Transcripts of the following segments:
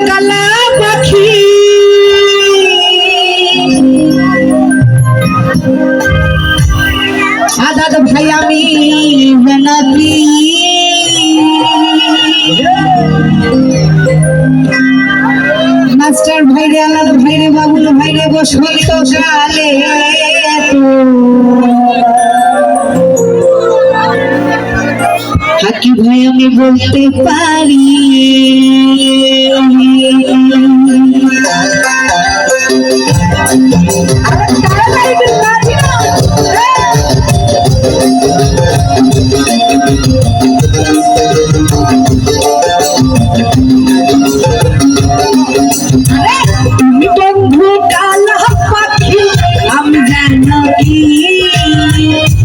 কালা পাখি আদাদ ভাই আমি নাকি মাস্টার ভাইরে আলাদ ভাইরে বাবুল ভাইরে বসন্ত কালে হাকি ভাই আমি বলতে পারি বন্ধু কালা পাখি আমি জানো কি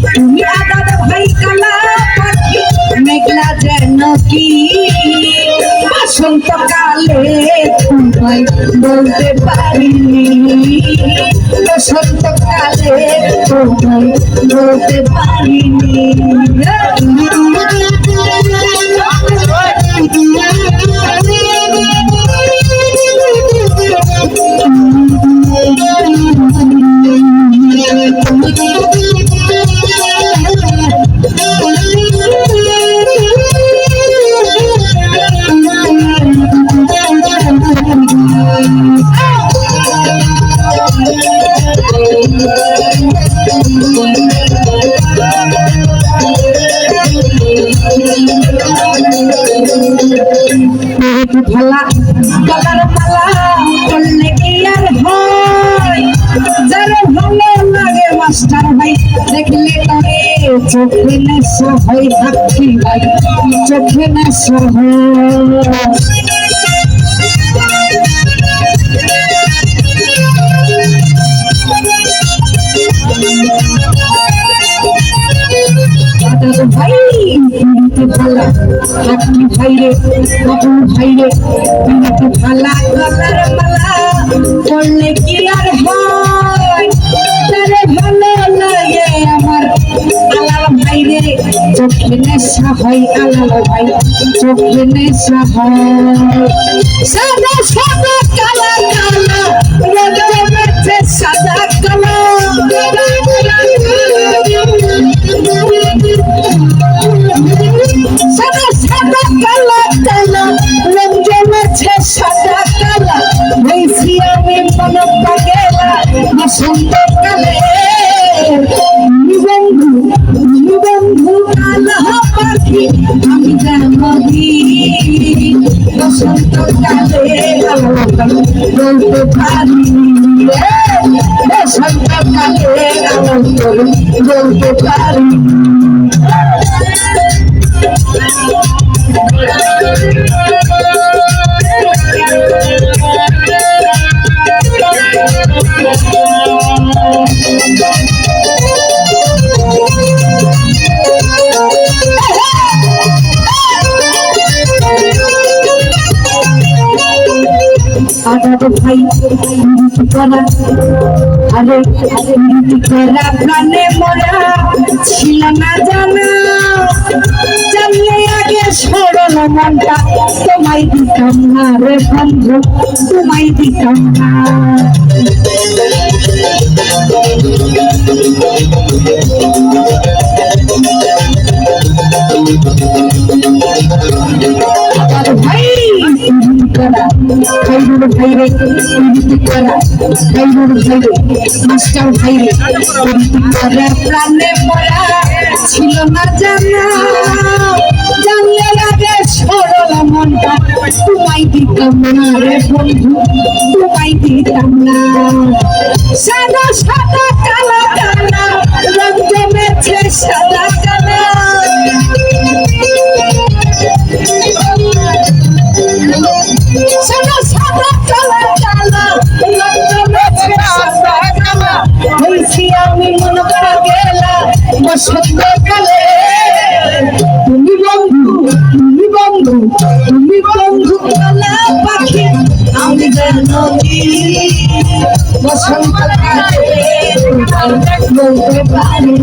তুমি আদাদ ভাই কালা পাখি মেঘলা যেন কি বসন্তকালে তোমায় বলতে পারিনি বসন্তকালে তোমায় বলতে পারিনি ভালা গলার মালা করলে কি আর হয় যারা ভালো লাগে মাস্টার ভাই দেখলে করে চোখে নেশা হয় সাক্ষী ভাই চোখে নেশা ভাই ভালা সাক্ষী ভাইরে বাবুল ভাইরে ভালা গলার মালা করলে কি আর হয় তারে ভালো লাগে আমার আলাল ভাইরে চোখে নেশা হয় আলাল ভাই চোখে নেশা হয় সাদা সাদা কালা কালা রোদে বেঁচে সাদা কালা সাদা সাদা কালা কালা রঙ জমেছে সাদা কালা হয়েছি আমি মন পাগেলা বসন্তকালে বন্ধু কালা পাখি আমি জানো কি বসন্তকালে বলতে পারি বসন্তকালে বলতে পারি আদাদ ভাই করা আরে করা প্রাণে মরা ছিল না জানা জানলে আগে সরল মনটা তোমায় দিতাম না রে বন্ধু তোমায় দিতাম না ভাই ভাইরুর ভাইরে ভাইরুর ভাইরে মাস্টার ভাইরে প্রাণে পড়া ছিল না জানা জানলে আগে সরল মনটা তোমায় দিতাম না রে বন্ধু তোমায় দিতাম না সাদা সাদা কালা কালা রঙ জমেছে সাদা কালা সাদা সাদা কালা কালা রঙ জমেছে সাদা কালা হইছি আমি মন পাগেলা বসন্তকালে তুমি বন্ধু কালা পাখি আমি জানো কি বসন্তকালে বলতে পারি